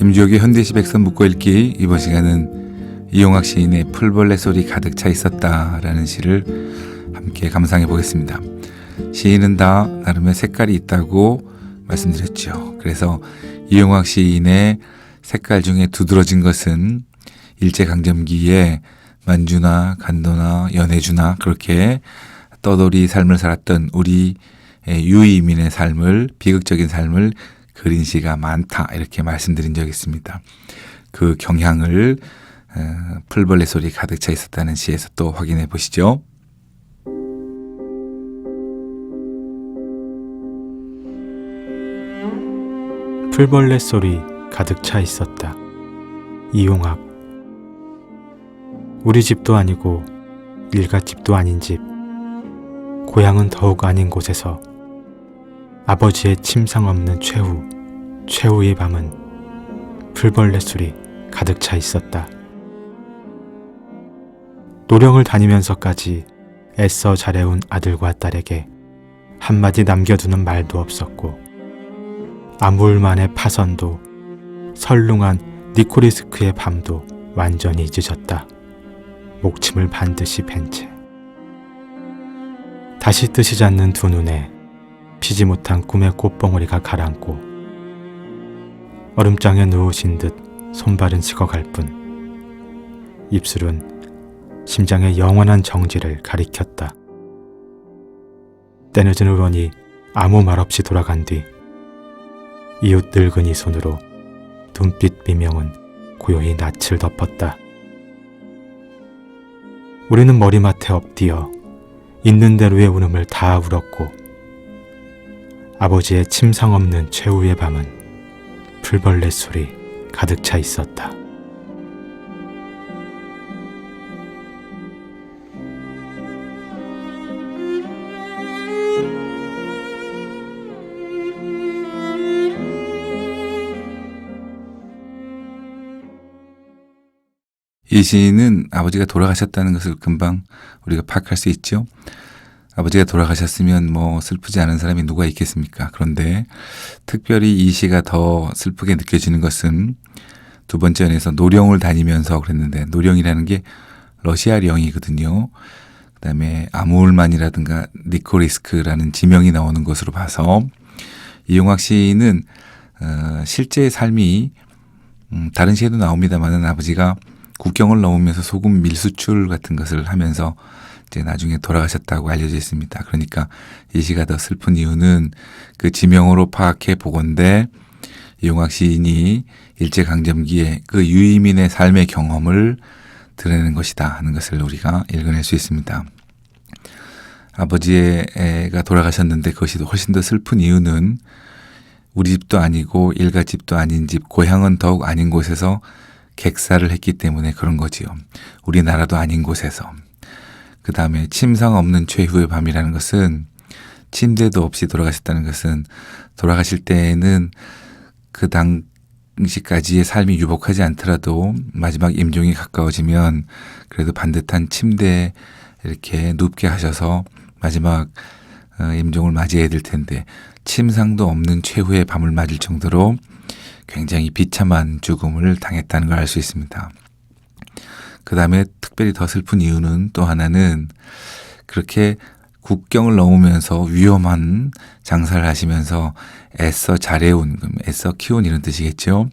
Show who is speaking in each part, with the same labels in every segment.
Speaker 1: 김주혁의 현대시 백선 묶고 읽기. 이번 시간은 이용학 시인의 풀벌레 소리 가득 차 있었다라는 시를 함께 감상해 보겠습니다. 시인은 다 나름의 색깔이 있다고 말씀드렸죠. 그래서 이용학 시인의 색깔 중에 두드러진 것은 일제강점기에 만주나 간도나 연해주나 그렇게 떠돌이 삶을 살았던 우리 유이민의 삶을, 비극적인 삶을 그린 시가 많다, 이렇게 말씀드린 적이 있습니다. 그 경향을 풀벌레 소리 가득 차 있었다는 시에서 또 확인해 보시죠.
Speaker 2: 풀벌레 소리 가득 차 있었다. 이용학. 우리 집도 아니고 일갓집도 아닌 집, 고향은 더욱 아닌 곳에서 아버지의 침상 없는 최후의 밤은 풀벌레 소리 가득 차 있었다. 노령을 다니면서까지 애써 잘해온 아들과 딸에게 한마디 남겨두는 말도 없었고, 아물만의 파선도 설룽한 니코리스크의 밤도 완전히 잊으셨다. 목침을 반드시 벤 채 다시 뜨시지 않는 두 눈에 피지 못한 꿈의 꽃봉오리가 가라앉고, 얼음장에 누우신 듯 손발은 식어갈 뿐 입술은 심장의 영원한 정지를 가리켰다. 때늦은 의원이 아무 말 없이 돌아간 뒤 이웃 늙은이 손으로 둠빛 비명은 고요히 낯을 덮었다. 우리는 머리맡에 엎드려 있는 대로의 운음을 다 울었고, 아버지의 침상 없는 최후의 밤은 풀벌레 소리 가득 차 있었다.
Speaker 1: 이 시인은 아버지가 돌아가셨다는 것을 금방 우리가 파악할 수 있죠. 아버지가 돌아가셨으면 뭐 슬프지 않은 사람이 누가 있겠습니까? 그런데 특별히 이 시가 더 슬프게 느껴지는 것은 두 번째 연에서 노령을 다니면서 그랬는데, 노령이라는 게 러시아령이거든요. 그다음에 아무울만이라든가 니코리스크라는 지명이 나오는 것으로 봐서 이용학 시인은 실제 삶이 다른 시에도 나옵니다만은 아버지가 국경을 넘으면서 소금 밀수출 같은 것을 하면서 이제 나중에 돌아가셨다고 알려져 있습니다. 그러니까 이 시가 더 슬픈 이유는 그 지명으로 파악해 보건대 이용학 시인이 일제강점기에 그 유이민의 삶의 경험을 드러내는 것이다 하는 것을 우리가 읽어낼 수 있습니다. 아버지가 돌아가셨는데 그것이 훨씬 더 슬픈 이유는 우리 집도 아니고 일가집도 아닌 집, 고향은 더욱 아닌 곳에서 객사를 했기 때문에 그런 거지요. 우리나라도 아닌 곳에서. 그 다음에 침상 없는 최후의 밤이라는 것은, 침대도 없이 돌아가셨다는 것은 돌아가실 때에는 그 당시까지의 삶이 유복하지 않더라도 마지막 임종이 가까워지면 그래도 반듯한 침대에 이렇게 눕게 하셔서 마지막 임종을 맞이해야 될 텐데, 침상도 없는 최후의 밤을 맞을 정도로 굉장히 비참한 죽음을 당했다는 걸 알 수 있습니다. 그 다음에 특별히 더 슬픈 이유는 또 하나는, 그렇게 국경을 넘으면서 위험한 장사를 하시면서 애써 잘해온, 애써 키운 이런 뜻이겠죠.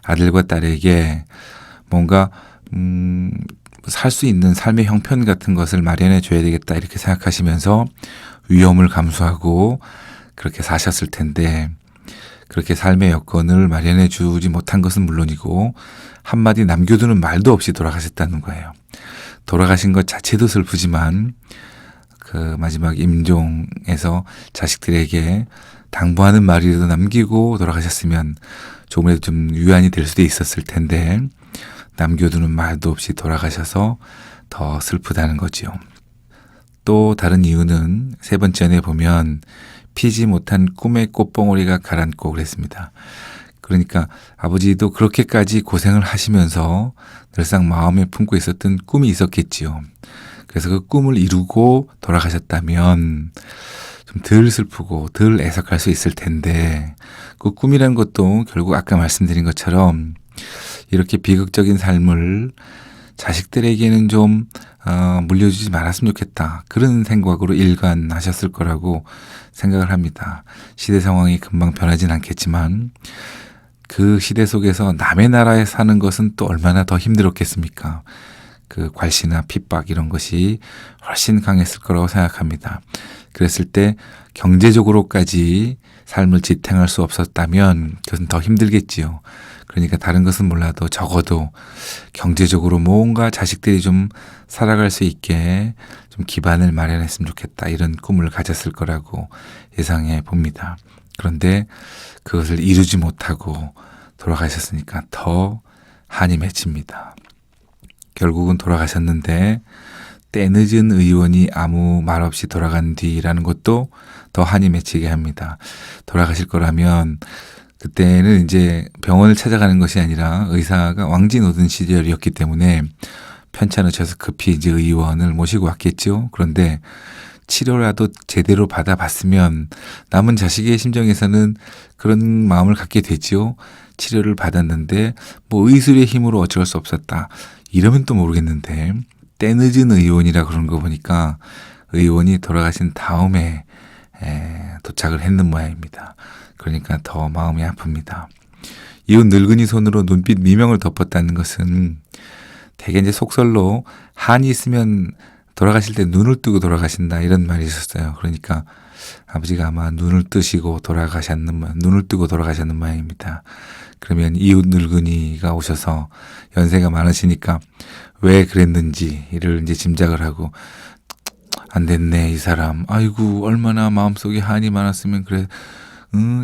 Speaker 1: 아들과 딸에게 뭔가 살 수 있는 삶의 형편 같은 것을 마련해 줘야 되겠다, 이렇게 생각하시면서 위험을 감수하고 그렇게 사셨을 텐데, 그렇게 삶의 여건을 마련해 주지 못한 것은 물론이고 한마디 남겨두는 말도 없이 돌아가셨다는 거예요. 돌아가신 것 자체도 슬프지만 그 마지막 임종에서 자식들에게 당부하는 말이라도 남기고 돌아가셨으면 조금이라도 좀 위안이 될 수도 있었을 텐데, 남겨두는 말도 없이 돌아가셔서 더 슬프다는 거지요. 또 다른 이유는 세 번째 연에 보면 피지 못한 꿈의 꽃봉오리가 가라앉고 그랬습니다. 그러니까 아버지도 그렇게까지 고생을 하시면서 늘상 마음에 품고 있었던 꿈이 있었겠지요. 그래서 그 꿈을 이루고 돌아가셨다면 좀 덜 슬프고 덜 애석할 수 있을 텐데 그 꿈이라는 것도 결국 아까 말씀드린 것처럼 이렇게 비극적인 삶을 자식들에게는 좀 물려주지 말았으면 좋겠다. 그런 생각으로 일관하셨을 거라고 생각을 합니다. 시대 상황이 금방 변하진 않겠지만 그 시대 속에서 남의 나라에 사는 것은 또 얼마나 더 힘들었겠습니까? 그 괄시나 핍박 이런 것이 훨씬 강했을 거라고 생각합니다. 그랬을 때 경제적으로까지 삶을 지탱할 수 없었다면 그것은 더 힘들겠지요. 그러니까 다른 것은 몰라도 적어도 경제적으로 뭔가 자식들이 좀 살아갈 수 있게 좀 기반을 마련했으면 좋겠다. 이런 꿈을 가졌을 거라고 예상해 봅니다. 그런데 그것을 이루지 못하고 돌아가셨으니까 더 한이 맺힙니다. 결국은 돌아가셨는데 때늦은 의원이 아무 말 없이 돌아간 뒤라는 것도 더 한이 맺히게 합니다. 돌아가실 거라면 그때는 이제 병원을 찾아가는 것이 아니라 의사가 왕진 오던 시절이었기 때문에 편찮으셔서 급히 이제 의원을 모시고 왔겠죠. 그런데 치료라도 제대로 받아봤으면 남은 자식의 심정에서는 그런 마음을 갖게 되죠. 치료를 받았는데 뭐 의술의 힘으로 어쩔 수 없었다. 이러면 또 모르겠는데 때늦은 의원이라 그런 거 보니까 의원이 돌아가신 다음에 도착을 했는 모양입니다. 그러니까 더 마음이 아픕니다. 이웃 늙은이 손으로 눈빛 미명을 덮었다는 것은 대개 이제 속설로 한이 있으면 돌아가실 때 눈을 뜨고 돌아가신다 이런 말이 있었어요. 그러니까 아버지가 아마 눈을 뜨고 돌아가셨는 모양입니다. 그러면 이웃 늙은이가 오셔서 연세가 많으시니까 왜 그랬는지를 이제 짐작을 하고 안 됐네 이 사람. 아이고 얼마나 마음속에 한이 많았으면 그래.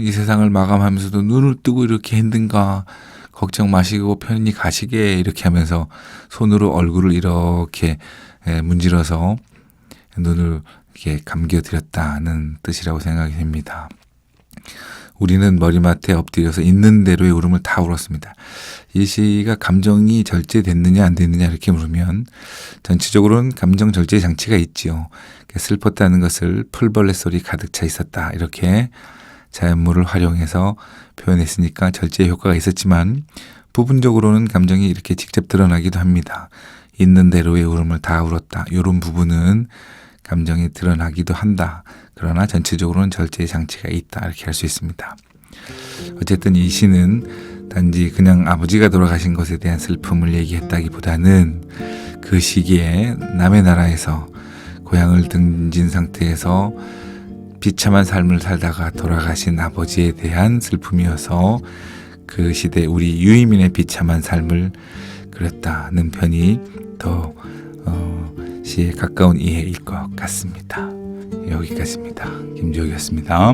Speaker 1: 이 세상을 마감하면서도 눈을 뜨고 이렇게 했는가. 걱정 마시고 편히 가시게 이렇게 하면서 손으로 얼굴을 이렇게 문질러서 눈을 이렇게 감겨드렸다는 뜻이라고 생각이 됩니다. 우리는 머리맡에 엎드려서 있는 대로의 울음을 다 울었습니다. 이 시가 감정이 절제됐느냐 안 됐느냐 이렇게 물으면 전체적으로는 감정 절제 장치가 있지요. 슬펐다는 것을 풀벌레 소리 가득 차 있었다 이렇게 자연물을 활용해서 표현했으니까 절제 효과가 있었지만 부분적으로는 감정이 이렇게 직접 드러나기도 합니다. 있는 대로의 울음을 다 울었다. 이런 부분은 감정이 드러나기도 한다. 그러나 전체적으로는 절제 장치가 있다. 이렇게 할 수 있습니다. 어쨌든 이 시는 단지 그냥 아버지가 돌아가신 것에 대한 슬픔을 얘기했다기보다는 그 시기에 남의 나라에서 고향을 등진 상태에서 비참한 삶을 살다가 돌아가신 아버지에 대한 슬픔이어서 그 시대 우리 유이민의 비참한 삶을 그렸다는 편이 더 시에 가까운 이해일 것 같습니다. 여기까지입니다. 김지혁이었습니다.